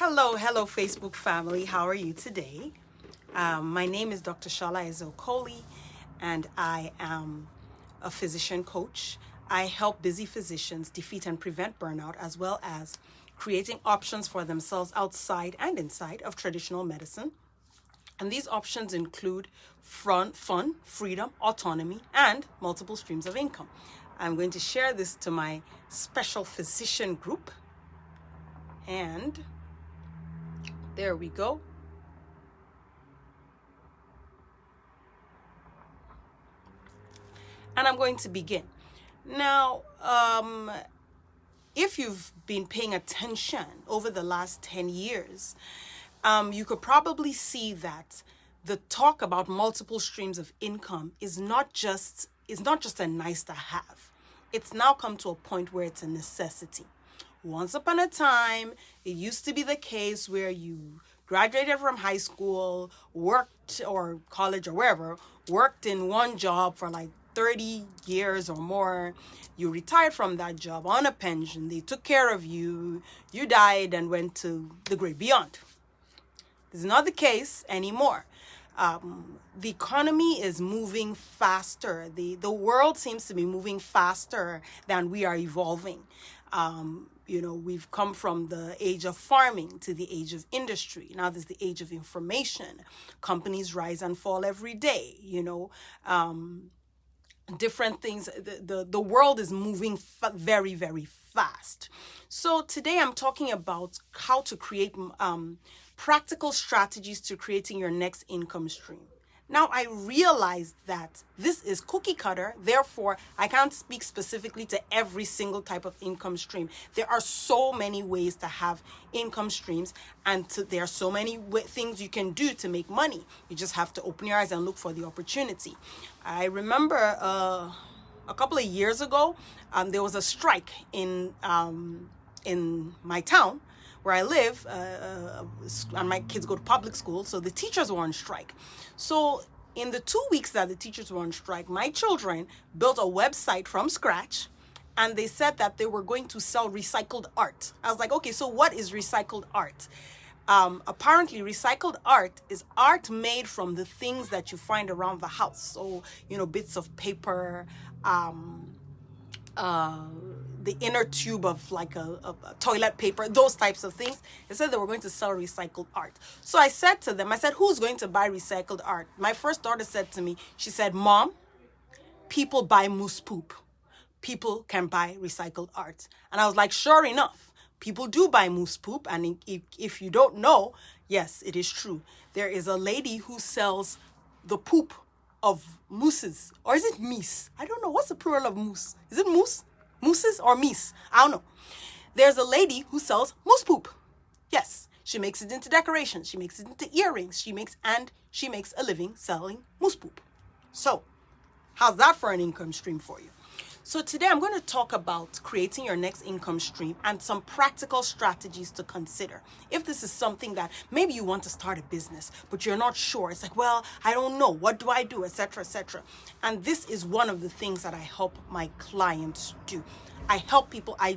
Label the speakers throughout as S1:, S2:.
S1: Hello, Facebook family. How are you today? My name is Dr. Shala Ezokoli, and I am a physician coach. I help busy physicians defeat and prevent burnout, as well as creating options for themselves outside and inside of traditional medicine. And these options include fun, freedom, autonomy, and multiple streams of income. I'm going to share this to my special physician group. And there we go. And I'm going to begin. Now, if you've been paying attention over the last 10 years, you could probably see that the talk about multiple streams of income is not just a nice to have. It's now come to a point where it's a necessity. Once upon a time, it used to be the case where you graduated from high school, worked or college or wherever, worked in one job for like 30 years or more. You retired from that job on a pension. They took care of you. You died and went to the great beyond. This is not the case anymore. The economy is moving faster. The world seems to be moving faster than we are evolving. We've come from the age of farming to the age of industry. Now there's the age of information. Companies rise and fall every day, different things. The world is moving very, very fast. So today I'm talking about how to create practical strategies to creating your next income stream. Now, I realize that this is cookie cutter, therefore, I can't speak specifically to every single type of income stream. There are so many ways to have income streams, and there are so many things you can do to make money. You just have to open your eyes and look for the opportunity. I remember a couple of years ago, there was a strike in my town where I live, and my kids go to public school, so the teachers were on strike. So in the 2 weeks that the teachers were on strike, my children built a website from scratch, and they said that they were going to sell recycled art. I was like, okay, so what is recycled art? Apparently, recycled art is art made from the things that you find around the house. So, bits of paper, the inner tube of like a toilet paper, those types of things. They said they were going to sell recycled art. So I said to them, who's going to buy recycled art? My first daughter said to me, she said, Mom, people buy moose poop. People can buy recycled art. And I was like, sure enough, people do buy moose poop. And if you don't know, yes, it is true. There is a lady who sells the poop of mooses. Or is it meese? I don't know. What's the plural of moose? Is it moose? Mooses or meese? I don't know. There's a lady who sells moose poop. Yes, she makes it into decorations. She makes it into earrings. She makes a living selling moose poop. So, how's that for an income stream for you? So today I'm going to talk about creating your next income stream and some practical strategies to consider. If this is something that maybe you want to start a business, but you're not sure. It's like, well, I don't know. What do I do? Etc., etc. And this is one of the things that I help my clients do. I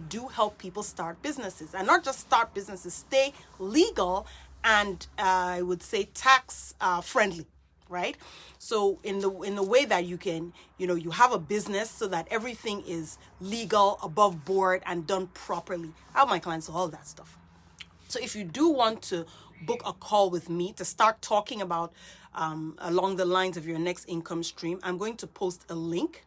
S1: do help people start businesses, and not just start businesses, stay legal and I would say tax friendly. Right? So in the way that you can, you have a business so that everything is legal, above board, and done properly. I have my clients do all that stuff. So if you do want to book a call with me to start talking about along the lines of your next income stream, I'm going to post a link.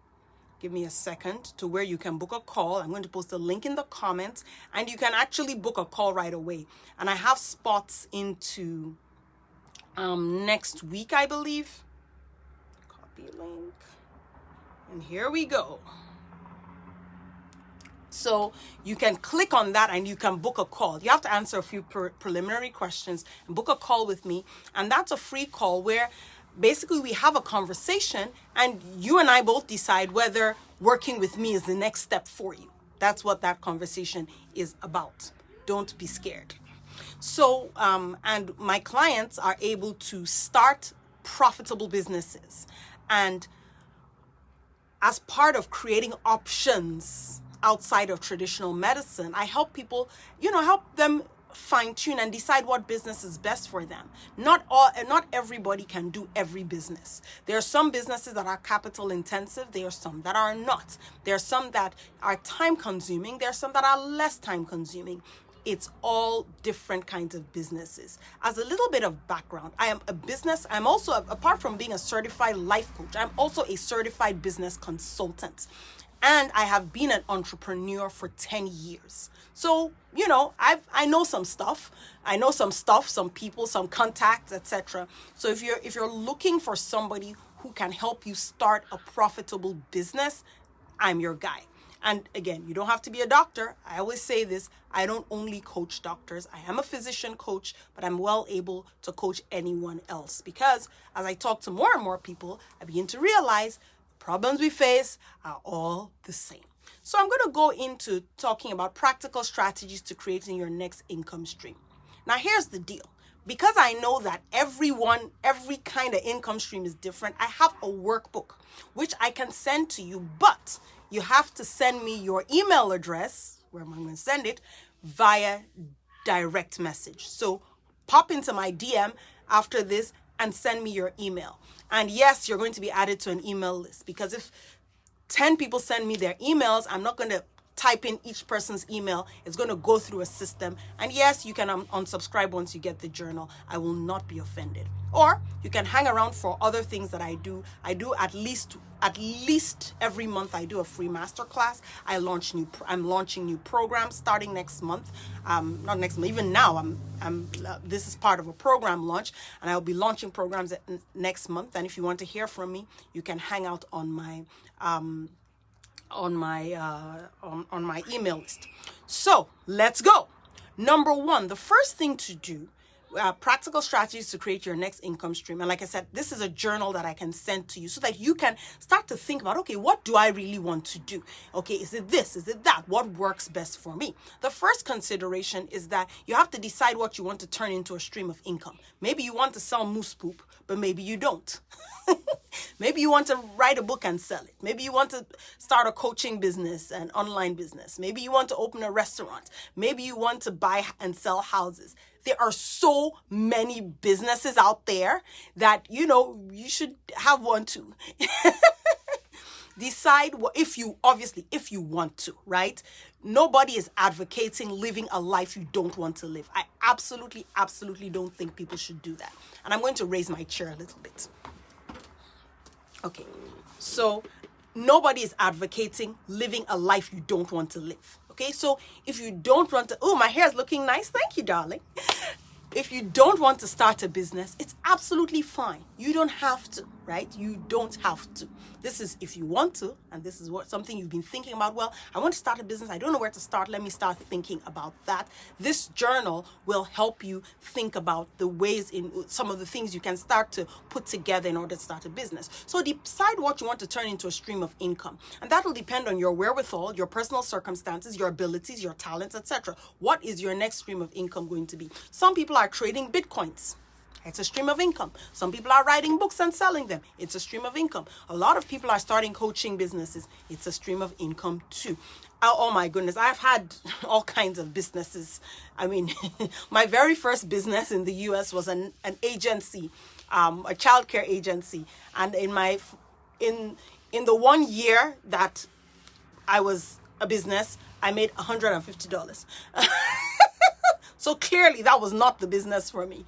S1: Give me a second to where you can book a call. I'm going to post a link in the comments, and you can actually book a call right away. And I have spots into next week, I believe. Copy link. And here we go. So you can click on that and you can book a call. You have to answer a few preliminary questions and book a call with me. And that's a free call where basically we have a conversation and you and I both decide whether working with me is the next step for you. That's what that conversation is about. Don't be scared. So, and my clients are able to start profitable businesses. And as part of creating options outside of traditional medicine, I help people, help them fine-tune and decide what business is best for them. Not everybody can do every business. There are some businesses that are capital intensive. There are some that are not. There are some that are time consuming. There are some that are less time consuming. It's all different kinds of businesses. As a little bit of background, I'm also, apart from being a certified life coach, I'm also a certified business consultant. And I have been an entrepreneur for 10 years. So, I know some stuff. I know some people, some contacts, etc. So if you're looking for somebody who can help you start a profitable business, I'm your guy. And again, you don't have to be a doctor. I always say this, I don't only coach doctors. I am a physician coach, but I'm well able to coach anyone else, because as I talk to more and more people, I begin to realize problems we face are all the same. So I'm going to go into talking about practical strategies to creating your next income stream. Now, here's the deal. Because I know that every kind of income stream is different, I have a workbook which I can send to you, but you have to send me your email address, where am I going to send it, via direct message. So pop into my DM after this and send me your email. And yes, you're going to be added to an email list, because if 10 people send me their emails, I'm not going to type in each person's email. It's going to go through a system. And yes, you can unsubscribe once you get the journal. I will not be offended. Or you can hang around for other things that I do. I do at least every month. I do a free masterclass. I'm launching new programs starting next month. Not next month. Even now, this is part of a program launch, and I'll be launching programs next month. And if you want to hear from me, you can hang out on my email list. So let's go. Number one, the first thing to do, practical strategies to create your next income stream. And like I said, this is a journal that I can send to you so that you can start to think about, okay, what do I really want to do? Okay, is it this? Is it that? What works best for me? The first consideration is that you have to decide what you want to turn into a stream of income. Maybe you want to sell moose poop, but maybe you don't. Maybe you want to write a book and sell it. Maybe you want to start a coaching business, an online business. Maybe you want to open a restaurant. Maybe you want to buy and sell houses. There are so many businesses out there that, you should have one too. Decide if you want to, right? Nobody is advocating living a life you don't want to live. I absolutely don't think people should do that. And I'm going to raise my chair a little bit. Okay, so nobody is advocating living a life you don't want to live. Okay, so if you don't want to, oh, my hair is looking nice. Thank you, darling. If you don't want to start a business, it's absolutely fine. You don't have to, right? You don't have to. This is if you want to, and this is something you've been thinking about. Well, I want to start a business. I don't know where to start. Let me start thinking about that. This journal will help you think about the ways in some of the things you can start to put together in order to start a business. So decide what you want to turn into a stream of income. And that will depend on your wherewithal, your personal circumstances, your abilities, your talents, etc. What is your next stream of income going to be? Some people are trading Bitcoins. It's a stream of income. Some people are writing books and selling them. It's a stream of income. A lot of people are starting coaching businesses. It's a stream of income too. Oh my goodness, I've had all kinds of businesses. I mean, my very first business in the US was an agency, a childcare agency. And in the 1 year that I was a business, I made $150. So clearly that was not the business for me.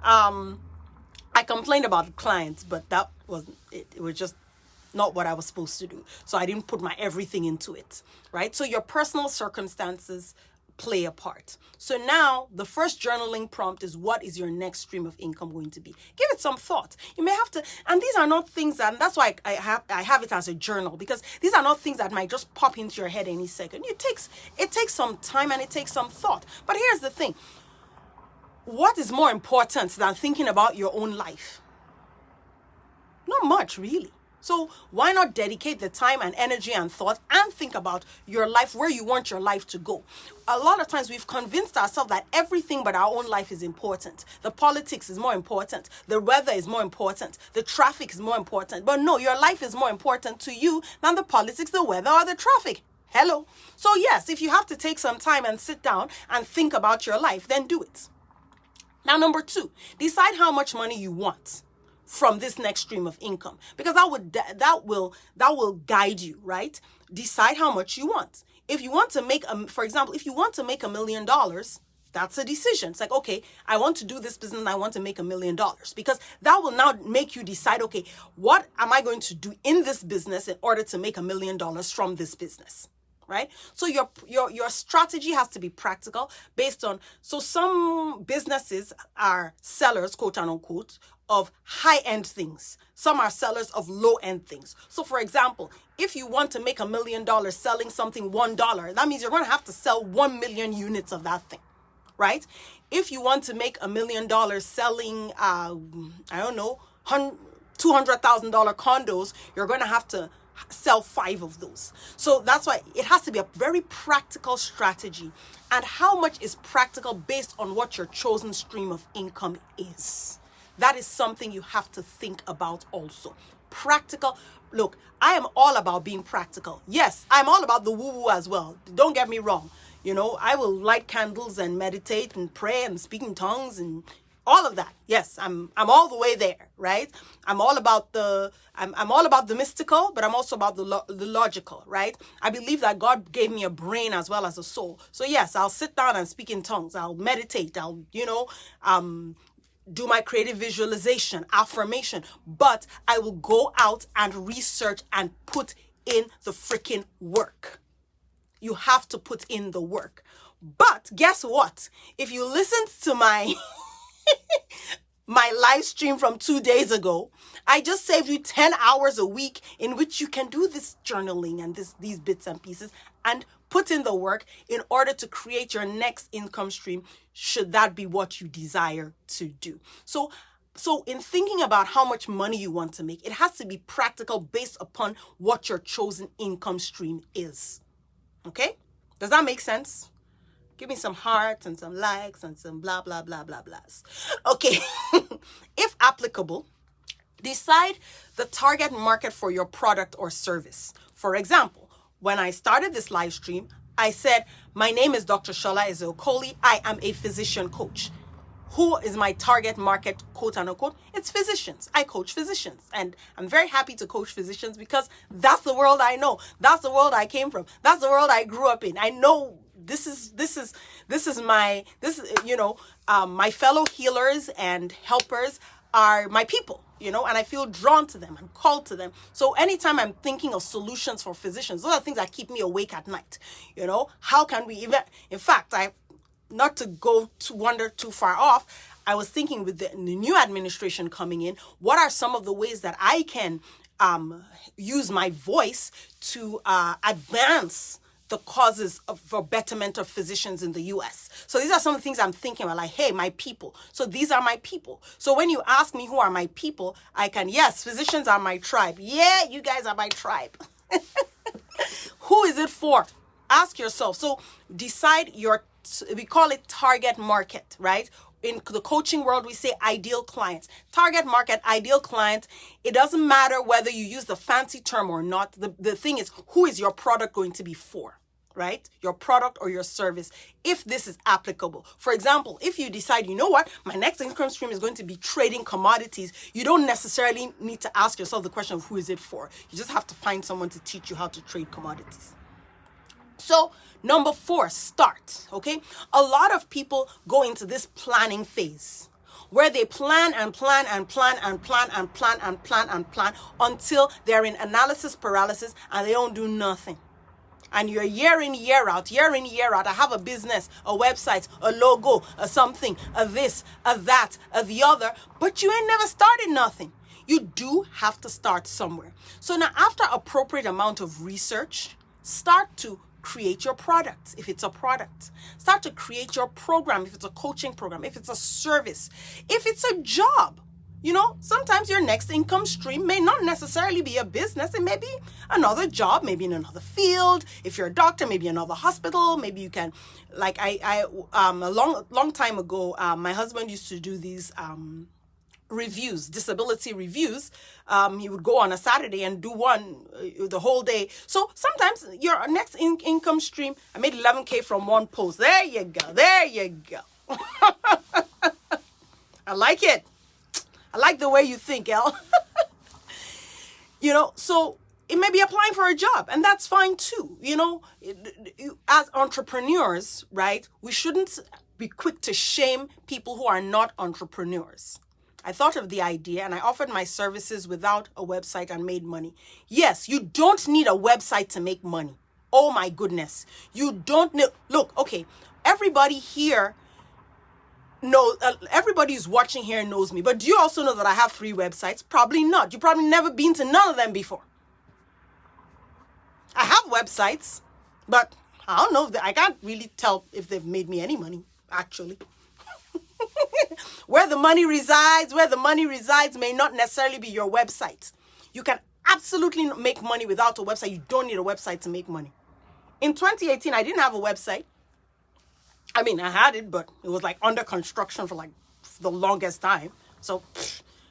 S1: I complained about the clients, but that wasn't it. It was just not what I was supposed to do. So I didn't put my everything into it, right? So your personal circumstances play a part. So now the first journaling prompt is, what is your next stream of income going to be? Give it some thought. You may have to, and these are not things that, and that's why I have it as a journal, because these are not things that might just pop into your head any second. It takes some time and it takes some thought. But here's the thing. What is more important than thinking about your own life? Not much, really. So why not dedicate the time and energy and thought and think about your life, where you want your life to go? A lot of times we've convinced ourselves that everything but our own life is important. The politics is more important. The weather is more important. The traffic is more important. But no, your life is more important to you than the politics, the weather, or the traffic. Hello. So yes, if you have to take some time and sit down and think about your life, then do it. Now, number 2, decide how much money you want from this next stream of income, because that will guide you, right? Decide how much you want. If you want to make for example, if you want to make $1 million, that's a decision. It's like, okay, I want to do this business and I want to make $1 million, because that will now make you decide, okay, what am I going to do in this business in order to make $1 million from this business? Right? So your strategy has to be practical based on, so some businesses are sellers, quote unquote, of high-end things. Some are sellers of low-end things. So for example, if you want to make $1 million selling something $1, that means you're going to have to sell 1 million units of that thing, right? If you want to make $1 million selling, I don't know, $200,000 condos, you're going to have to sell 5 of those. So that's why it has to be a very practical strategy. And how much is practical based on what your chosen stream of income is? That is something you have to think about also. Practical. Look, I am all about being practical. Yes, I'm all about the woo-woo as well. Don't get me wrong. You know, I will light candles and meditate and pray and speak in tongues and all of that. Yes, I'm all the way there, right? I'm all about the mystical, but I'm also about the logical, right? I believe that God gave me a brain as well as a soul. So yes, I'll sit down and speak in tongues. I'll meditate. I'll, do my creative visualization, affirmation, but I will go out and research and put in the freaking work. You have to put in the work. But guess what? If you listened to my live stream from 2 days ago, I just saved you 10 hours a week in which you can do this journaling and these bits and pieces and put in the work in order to create your next income stream, should that be what you desire to do. So in thinking about how much money you want to make, it has to be practical based upon what your chosen income stream is. Okay? Does that make sense? Give me some hearts and some likes and some blah, blah, blah, blah, blahs. Okay. If applicable, decide the target market for your product or service. For example, when I started this live stream, I said, my name is Dr. Shola Ezeokoli. I am a physician coach. Who is my target market, quote unquote? It's physicians. I coach physicians, and I'm very happy to coach physicians because that's the world I know. That's the world I came from. That's the world I grew up in. I know my fellow healers and helpers are my people, and I feel drawn to them and called to them. So anytime I'm thinking of solutions for physicians, those are things that keep me awake at night. How can we even, in fact, not to go to wander too far off, I was thinking with the new administration coming in, what are some of the ways that I can use my voice to advance the causes for betterment of physicians in the U.S. So these are some of the things I'm thinking about, like, hey, my people. So these are my people. So when you ask me who are my people, yes, physicians are my tribe. Yeah, you guys are my tribe. Who is it for? Ask yourself. So decide we call it target market, right? In the coaching world, we say ideal clients. Target market, ideal client. It doesn't matter whether you use the fancy term or not. The thing is, who is your product going to be for, right? Your product or your service, if this is applicable. For example, if you decide, you know what, my next income stream is going to be trading commodities, you don't necessarily need to ask yourself the question of who is it for. You just have to find someone to teach you how to trade commodities. So number 4, start, okay? A lot of people go into this planning phase where they plan and plan and plan and plan and plan and plan and plan until they're in analysis paralysis and they don't do nothing. And you're year in, year out. I have a business, a website, a logo, a something, a this, a that, a the other, but you ain't never started nothing. You do have to start somewhere. So now after appropriate amount of research, start to create your product if it's a product. Start to create your program if it's a coaching program, if it's a service, if it's a job. Sometimes your next income stream may not necessarily be a business. It may be another job, maybe in another field. If you're a doctor, maybe another hospital. Maybe you can, a long time ago, my husband used to do these reviews, disability reviews. You would go on a Saturday and do one the whole day. So sometimes your next income stream, I made 11K from one post. There you go. There you go. I like it. I like the way you think, El. So it may be applying for a job, and that's fine too. As entrepreneurs, right, we shouldn't be quick to shame people who are not entrepreneurs. I thought of the idea and I offered my services without a website and made money. Yes, you don't need a website to make money. Oh my goodness. You don't need, look, okay, everybody here everybody who's watching here knows me, but do you also know that I have 3 websites? Probably not. You've probably never been to none of them before. I have websites, but I don't know I can't really tell if they've made me any money, actually. Where the money resides may not necessarily be your website. You can absolutely make money without a website. You don't need a website to make money. In 2018, I didn't have a website. I mean, I had it, but it was like under construction for the longest time. So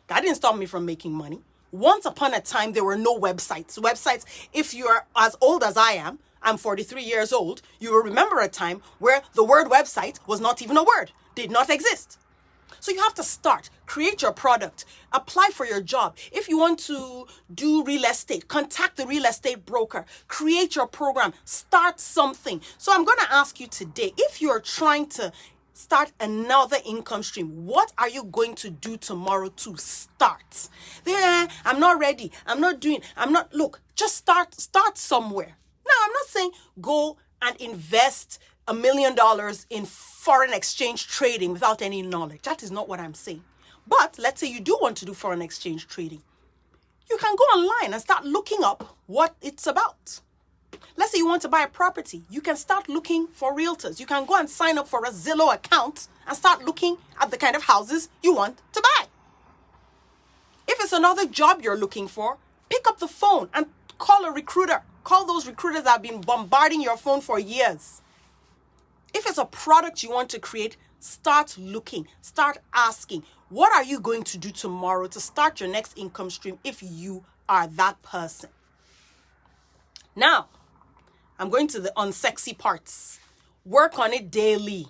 S1: that didn't stop me from making money. Once upon a time, there were no websites. Websites, if you're as old as I am, I'm 43 years old, you will remember a time where the word website was not even a word, did not exist. So you have to start, create your product, apply for your job. If you want to do real estate, contact the real estate broker, create your program, start something. So I'm going to ask you today, if you're trying to start another income stream, what are you going to do tomorrow to start? I'm not ready. Look, just start somewhere. Now, I'm not saying go and invest $1 million in foreign exchange trading without any knowledge. That is not what I'm saying. But let's say you do want to do foreign exchange trading. You can go online and start looking up what it's about. Let's say you want to buy a property. You can start looking for realtors. You can go and sign up for a Zillow account and start looking at the kind of houses you want to buy. If it's another job you're looking for, pick up the phone and call a recruiter. Call those recruiters that have been bombarding your phone for years. If it's a product you want to create, start looking, start asking, what are you going to do tomorrow to start your next income stream if you are that person? Now, I'm going to the unsexy parts. Work on it daily.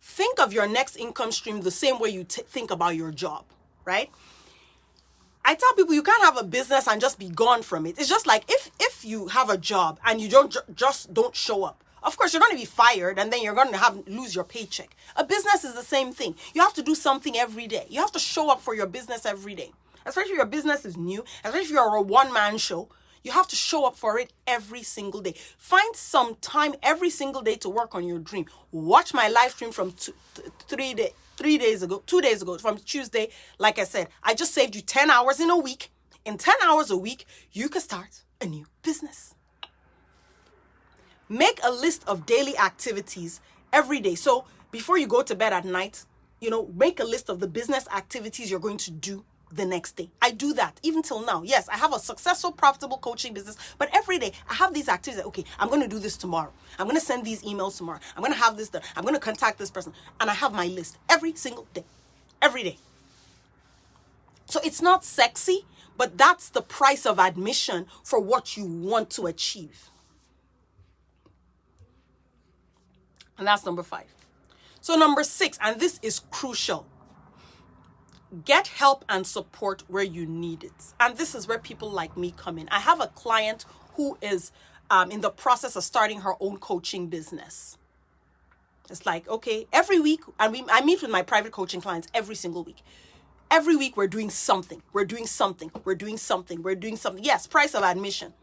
S1: Think of your next income stream the same way you think about your job, right? I tell people you can't have a business and just be gone from it. It's just like if you have a job and you don't show up. Of course, you're going to be fired and then you're going to lose your paycheck. A business is the same thing. You have to do something every day. You have to show up for your business every day. Especially if your business is new, especially if you're a one-man show, you have to show up for it every single day. Find some time every single day to work on your dream. Watch my live stream from 2 days ago, from Tuesday. Like I said, I just saved you 10 hours in a week. In 10 hours a week, you can start a new business. Make a list of daily activities every day. So before you go to bed at night, make a list of the business activities you're going to do the next day. I do that even till now. Yes, I have a successful, profitable coaching business, but every day I have these activities. Okay, I'm going to do this tomorrow. I'm going to send these emails tomorrow. I'm going to have this done. I'm going to contact this person. And I have my list every single day. Every day. So it's not sexy, but that's the price of admission for what you want to achieve. And that's number 5. So number 6, and this is crucial. Get help and support where you need it. And this is where people like me come in. I have a client who is in the process of starting her own coaching business. It's like, okay, every week, I meet with my private coaching clients every single week. Every week we're doing something. Yes, price of admission.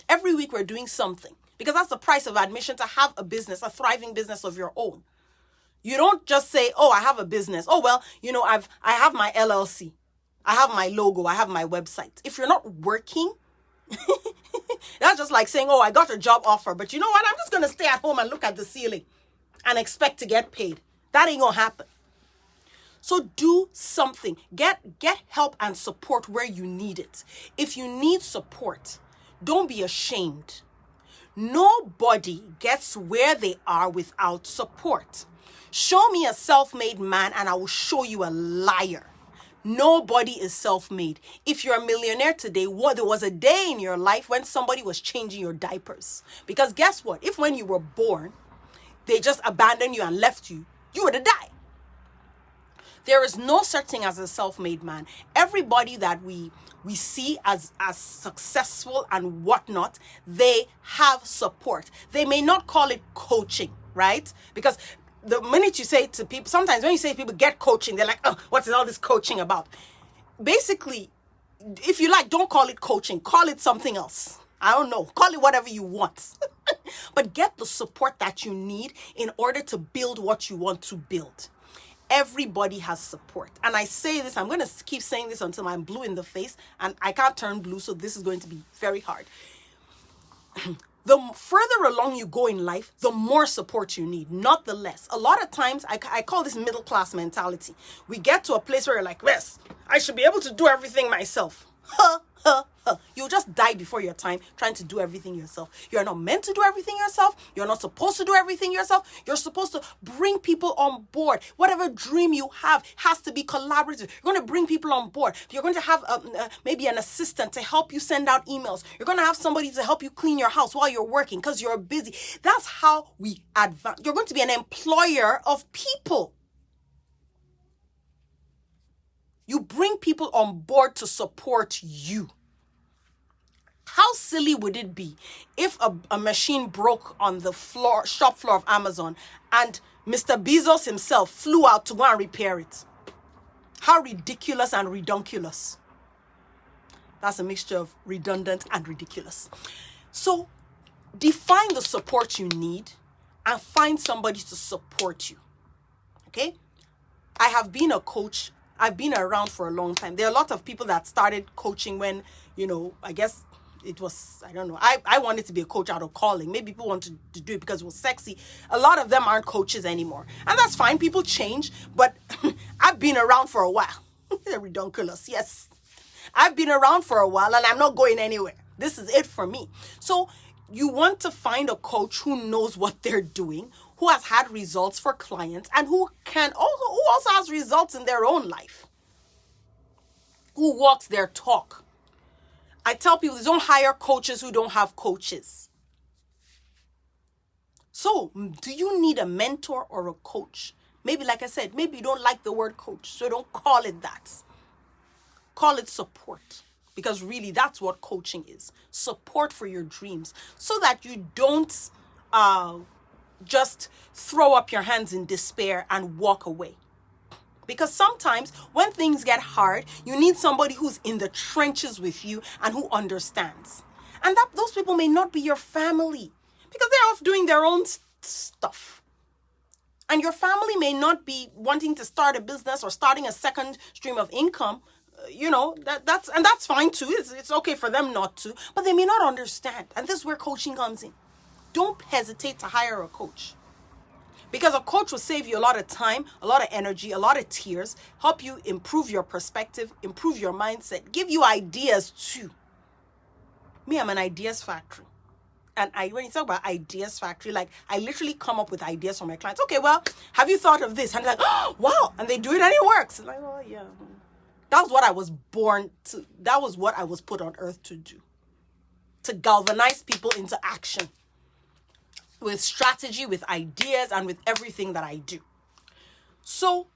S1: Every week we're doing something. Because that's the price of admission to have a business, a thriving business of your own. You don't just say, oh, I have a business. Oh, well, I have my LLC. I have my logo. I have my website. If you're not working, that's just like saying, oh, I got a job offer. But you know what? I'm just going to stay at home and look at the ceiling and expect to get paid. That ain't going to happen. So do something. Get help and support where you need it. If you need support, don't be ashamed. Nobody gets where they are without support. Show me a self-made man and I will show you a liar. Nobody is self-made. If you're a millionaire today, there was a day in your life when somebody was changing your diapers. Because guess what? If when you were born, they just abandoned you and left you, you would have died. There is no such thing as a self-made man. Everybody that we see as successful and whatnot, they have support. They may not call it coaching, right? Because the minute you say to people, sometimes when you say to people, get coaching, they're like, oh, what's all this coaching about? Basically, if you like, don't call it coaching. Call it something else. I don't know. Call it whatever you want. But get the support that you need in order to build what you want to build. Everybody has support. And I say this, I'm going to keep saying this until I'm blue in the face. And I can't turn blue, so this is going to be very hard. The further along you go in life, the more support you need, not the less. A lot of times, I call this middle class mentality. We get to a place where you're like, yes, I should be able to do everything myself. You'll just die before your time trying to do everything yourself. You're not meant to do everything yourself. You're not supposed to do everything yourself. You're supposed to bring people on board. Whatever dream you have has to be collaborative. You're going to bring people on board. You're going to have maybe an assistant to help you send out emails. You're going to have somebody to help you clean your house while you're working because you're busy. That's how we advance. You're going to be an employer of people. You bring people on board to support you. How silly would it be if a machine broke on the shop floor of Amazon and Mr. Bezos himself flew out to go and repair it? How ridiculous and redunculous. That's a mixture of redundant and ridiculous. So define the support you need and find somebody to support you. Okay? I have been a coach. I've been around for a long time. There are a lot of people that started coaching when, I guess it was, I don't know. I wanted to be a coach out of calling. Maybe people wanted to do it because it was sexy. A lot of them aren't coaches anymore. And that's fine. People change. But I've been around for a while. They're redunculous. Yes. I've been around for a while and I'm not going anywhere. This is it for me. So you want to find a coach who knows what they're doing, who has had results for clients, and who also has results in their own life, who walks their talk. I tell people, don't hire coaches who don't have coaches. So, do you need a mentor or a coach? Maybe, like I said, maybe you don't like the word coach, so don't call it that. Call it support. Because really, that's what coaching is. Support for your dreams. So that you don't just throw up your hands in despair and walk away. Because sometimes when things get hard, you need somebody who's in the trenches with you and who understands. And those people may not be your family because they're off doing their own stuff. And your family may not be wanting to start a business or starting a second stream of income. That's fine too. It's okay for them not to, but they may not understand. And this is where coaching comes in. Don't hesitate to hire a coach. Because a coach will save you a lot of time, a lot of energy, a lot of tears, help you improve your perspective, improve your mindset, give you ideas too. Me, I'm an ideas factory. And when you talk about ideas factory, like I literally come up with ideas for my clients. Okay, well, have you thought of this? And they're like, oh, wow. And they do it and it works. And like, oh, yeah. That was what I was born to. That was what I was put on earth to do. To galvanize people into action. With strategy, with ideas, and with everything that I do. So,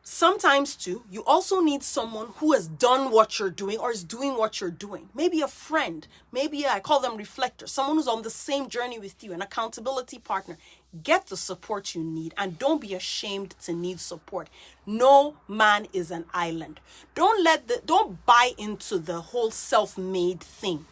S1: sometimes too, you also need someone who has done what you're doing or is doing what you're doing. Maybe a friend, maybe I call them reflectors, someone who's on the same journey with you, an accountability partner. Get the support you need and don't be ashamed to need support. No man is an island. Don't buy into the whole self-made thing.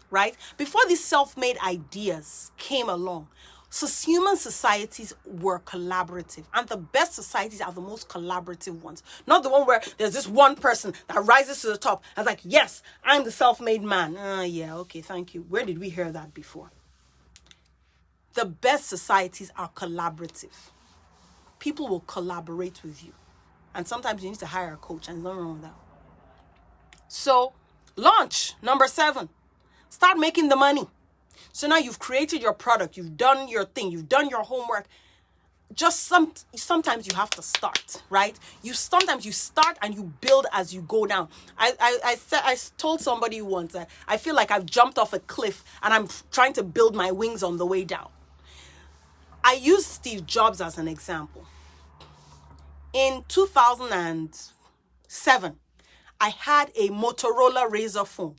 S1: Right? Before these self-made ideas came along, so human societies were collaborative. And the best societies are the most collaborative ones. Not the one where there's this one person that rises to the top and is like, yes, I'm the self-made man. Yeah, okay, thank you. Where did we hear that before? The best societies are collaborative. People will collaborate with you. And sometimes you need to hire a coach, and there's nothing wrong with that. So, launch, number 7. Start making the money. So now you've created your product. You've done your thing. You've done your homework. just sometimes you have to start, right? Sometimes you start and you build as you go down. I told somebody once that I feel like I've jumped off a cliff and I'm trying to build my wings on the way down. I use Steve Jobs as an example. In 2007, I had a Motorola Razr phone.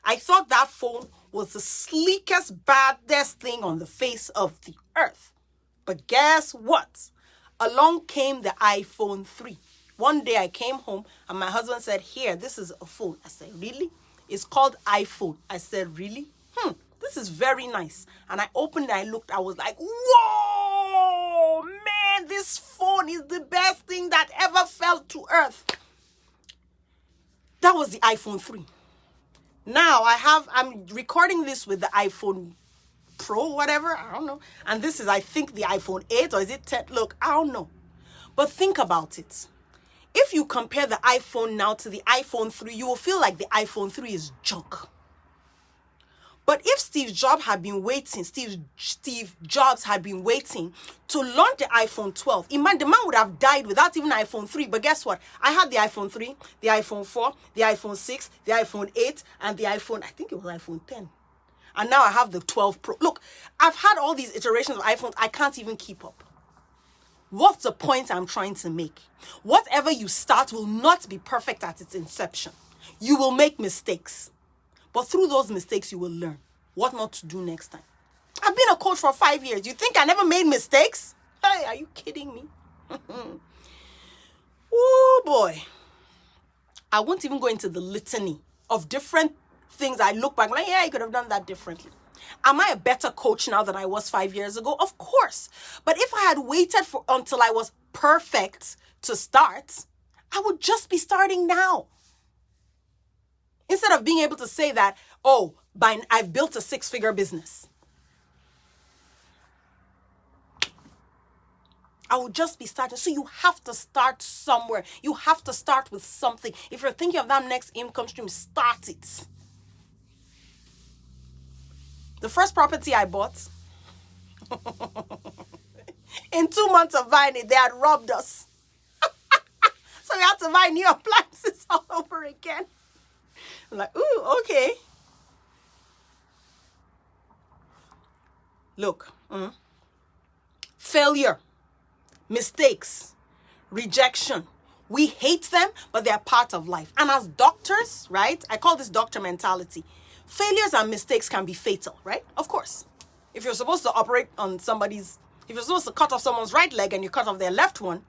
S1: I thought that phone was the sleekest, baddest thing on the face of the earth. But guess what? Along came the iPhone 3. One day I came home and my husband said, here, this is a phone. I said, really? It's called iPhone. I said, really? This is very nice. And I opened it, I looked, I was like, whoa, man, this phone is the best thing that ever fell to earth. That was the iPhone 3. Now I'm recording this with the iPhone Pro, whatever, I don't know. And this is, I think, the iPhone 8, or is it 10? Look, I don't know. But think about it. If you compare the iPhone now to the iPhone 3, you will feel like the iPhone 3 is junk. But if Steve Jobs had been waiting to launch the iPhone 12, the man would have died without even iPhone 3. But guess what? I had the iPhone 3, the iPhone 4, the iPhone 6, the iPhone 8, and the iPhone, I think it was iPhone 10. And now I have the 12 Pro. Look, I've had all these iterations of iPhones. I can't even keep up. What's the point I'm trying to make? Whatever you start will not be perfect at its inception. You will make mistakes. But through those mistakes, you will learn what not to do next time. I've been a coach for 5 years. You think I never made mistakes? Hey, are you kidding me? Oh, boy. I won't even go into the litany of different things I look back like, yeah, you could have done that differently. Am I a better coach now than I was 5 years ago? Of course. But if I had waited until I was perfect to start, I would just be starting now. Instead of being able to say that, oh, I've built a 6-figure business. I would just be starting. So you have to start somewhere. You have to start with something. If you're thinking of that next income stream, start it. The first property I bought, in 2 months of buying it, they had robbed us. So we had to buy new appliances all over again. I'm like, ooh, okay. Look, failure, mistakes, rejection. We hate them, but they're part of life. And as doctors, right? I call this doctor mentality. Failures and mistakes can be fatal, right? Of course. If you're supposed to operate on if you're supposed to cut off someone's right leg and you cut off their left one,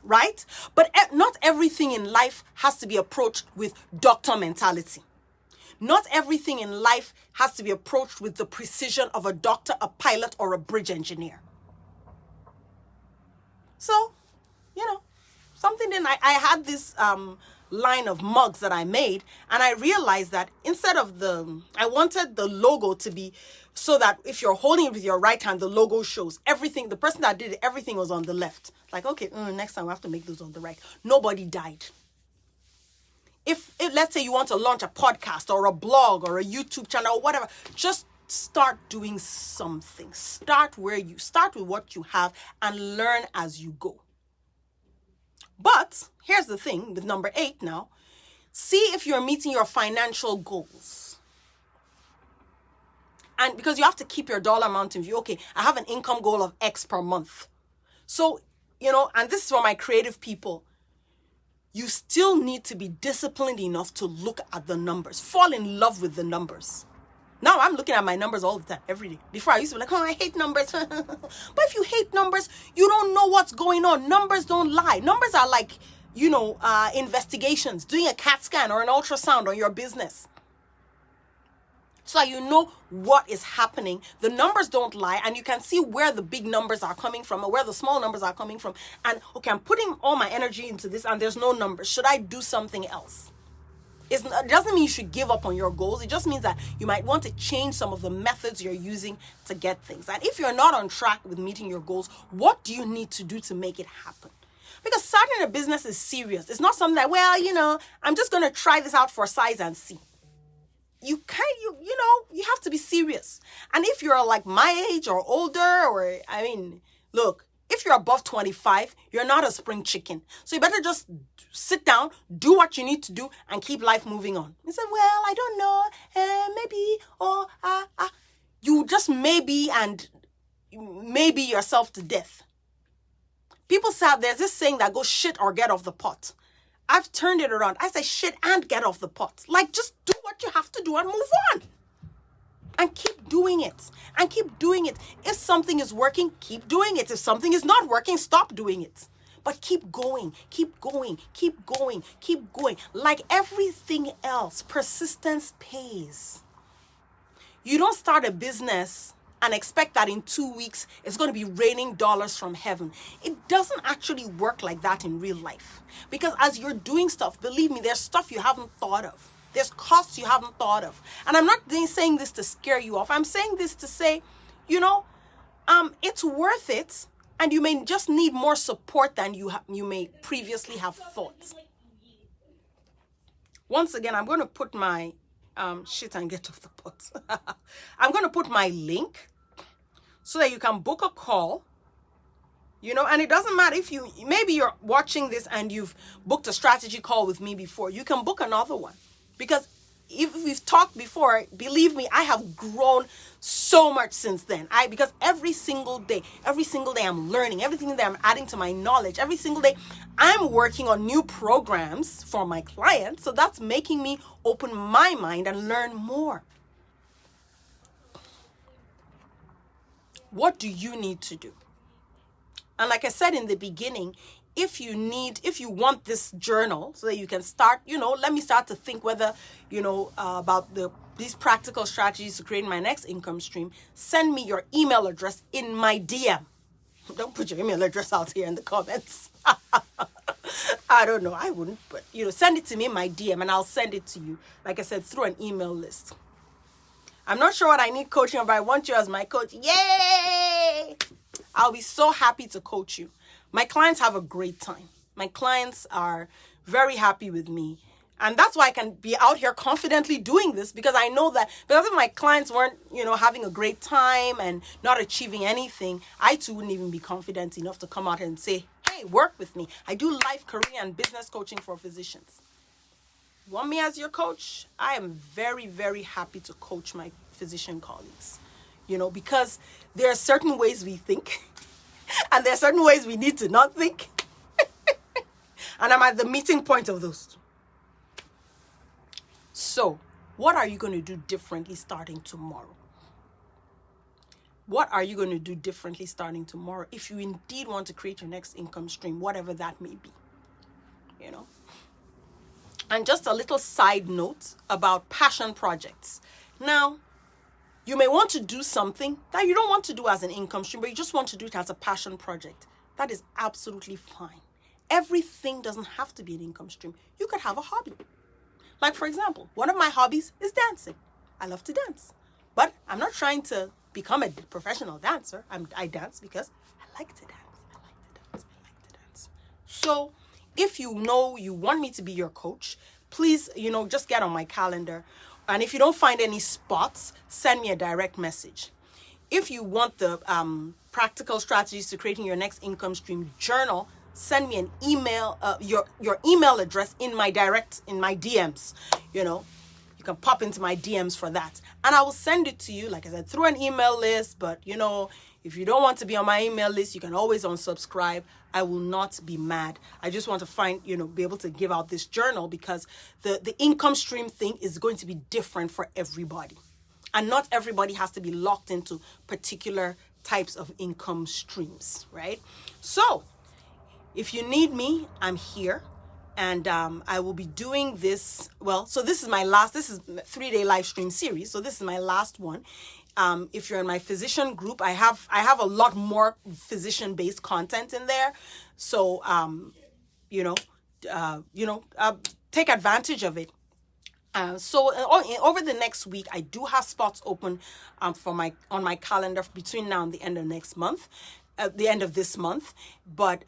S1: right? But not everything in life has to be approached with doctor mentality. Not everything in life has to be approached with the precision of a doctor, a pilot, or a bridge engineer. So, something then I had this line of mugs that I made, and I realized that instead of I wanted the logo to be so that if you're holding it with your right hand, the logo shows everything. The person that did it, everything was on the left. Like, okay, next time we have to make those on the right. Nobody died. If let's say you want to launch a podcast or a blog or a YouTube channel or whatever, just start doing something. Start with what you have and learn as you go. But here's the thing with number 8 now. See if you're meeting your financial goals. And because you have to keep your dollar amount in view. Okay, I have an income goal of X per month. So, and this is for my creative people. You still need to be disciplined enough to look at the numbers. Fall in love with the numbers. Now I'm looking at my numbers all the time, every day. Before I used to be like, I hate numbers. But if you hate numbers, you don't know what's going on. Numbers don't lie. Numbers are like, investigations, doing a CAT scan or an ultrasound on your business. So you know what is happening. The numbers don't lie, and you can see where the big numbers are coming from or where the small numbers are coming from. And okay, I'm putting all my energy into this and there's no numbers. Should I do something else? It doesn't mean you should give up on your goals. It just means that you might want to change some of the methods you're using to get things. And if you're not on track with meeting your goals, what do you need to do to make it happen? Because starting a business is serious. It's not something that, I'm just going to try this out for size and see. You have to be serious. And if you're like my age or older, Look, if you're above 25, you're not a spring chicken. So you better just sit down, do what you need to do, and keep life moving on. You say, well, I don't know, maybe, or, you just maybe and maybe yourself to death. People say there's this saying that goes shit or get off the pot. I've turned it around. I say shit and get off the pot. Like, just do what you have to do and move on. And keep doing it. And keep doing it. If something is working, keep doing it. If something is not working, stop doing it. But keep going, keep going, keep going, keep going. Like everything else, persistence pays. You don't start a business and expect that in 2 weeks it's going to be raining dollars from heaven. It doesn't actually work like that in real life. Because as you're doing stuff, believe me, there's stuff you haven't thought of. There's costs you haven't thought of. And I'm not saying this to scare you off. I'm saying this to say, it's worth it. And you may just need more support than you may previously have thought. Once again, I'm going to put my shit and get off the pot. I'm going to put my link so that you can book a call. And it doesn't matter if maybe you're watching this and you've booked a strategy call with me before. You can book another one. Because if we've talked before, believe me, I have grown so much since then. Because every single day I'm learning, everything that I'm adding to my knowledge, every single day I'm working on new programs for my clients. So that's making me open my mind and learn more. What do you need to do? And like I said in the beginning, if you want this journal so that you can start, let me start to think whether, about these practical strategies to create my next income stream, send me your email address in my DM. Don't put your email address out here in the comments. I don't know. I wouldn't, but, send it to me in my DM and I'll send it to you, like I said, through an email list. I'm not sure what I need coaching on, but I want you as my coach. Yay! I'll be so happy to coach you. My clients have a great time. My clients are very happy with me. And that's why I can be out here confidently doing this, because I know that because if my clients weren't, having a great time and not achieving anything, I too wouldn't even be confident enough to come out and say, hey, work with me. I do life, career, and business coaching for physicians. You want me as your coach? I am very, very happy to coach my physician colleagues, because there are certain ways we think. And there are certain ways we need to not think. And I'm at the meeting point of those two. So, what are you going to do differently starting tomorrow? What are you going to do differently starting tomorrow if you indeed want to create your next income stream, whatever that may be? And just a little side note about passion projects. Now, you may want to do something that you don't want to do as an income stream, but you just want to do it as a passion project. That is absolutely fine. Everything doesn't have to be an income stream. You could have a hobby. Like, for example, one of my hobbies is dancing. I love to dance. But I'm not trying to become a professional dancer. I dance because I like to dance. So if you want me to be your coach, please, just get on my calendar. And if you don't find any spots, send me a direct message. If you want the practical strategies to creating your next income stream journal, send me an email, your email address in my DMs. You can pop into my DMs for that. And I will send it to you, like I said, through an email list. But, if you don't want to be on my email list, you can always unsubscribe. I will not be mad. I just want to be able to give out this journal because the income stream thing is going to be different for everybody. And not everybody has to be locked into particular types of income streams, right? So if you need me, I'm here. And I will be doing this. So this is my last, this is 3-day live stream series. So this is my last one. If you're in my physician group, I have a lot more physician-based content in there. So, take advantage of it. Over the next week, I do have spots open on my calendar between now and the end of next month. At the end of this month. But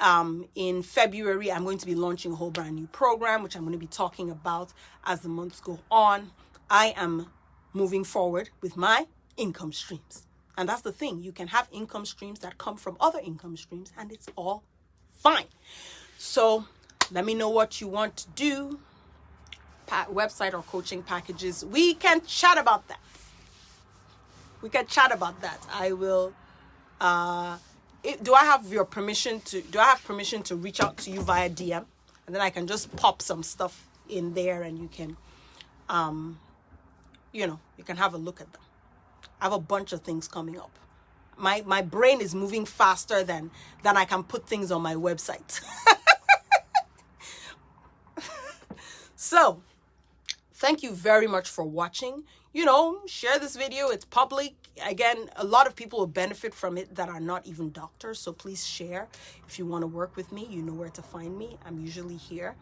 S1: in February, I'm going to be launching a whole brand new program, which I'm going to be talking about as the months go on. I am moving forward with my income streams. And that's the thing. You can have income streams that come from other income streams, and it's all fine. So let me know what you want to do. Website or coaching packages. We can chat about that. I will. Do I have permission to reach out to you via DM? And then I can just pop some stuff in there and you can, you can have a look at them. I have a bunch of things coming up. My brain is moving faster than I can put things on my website. So, thank you very much for watching. Share this video. It's public. Again, a lot of people will benefit from it that are not even doctors. So please share. If you want to work with me, you know where to find me. I'm usually here.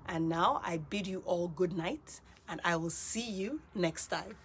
S1: And now I bid you all good night, and I will see you next time.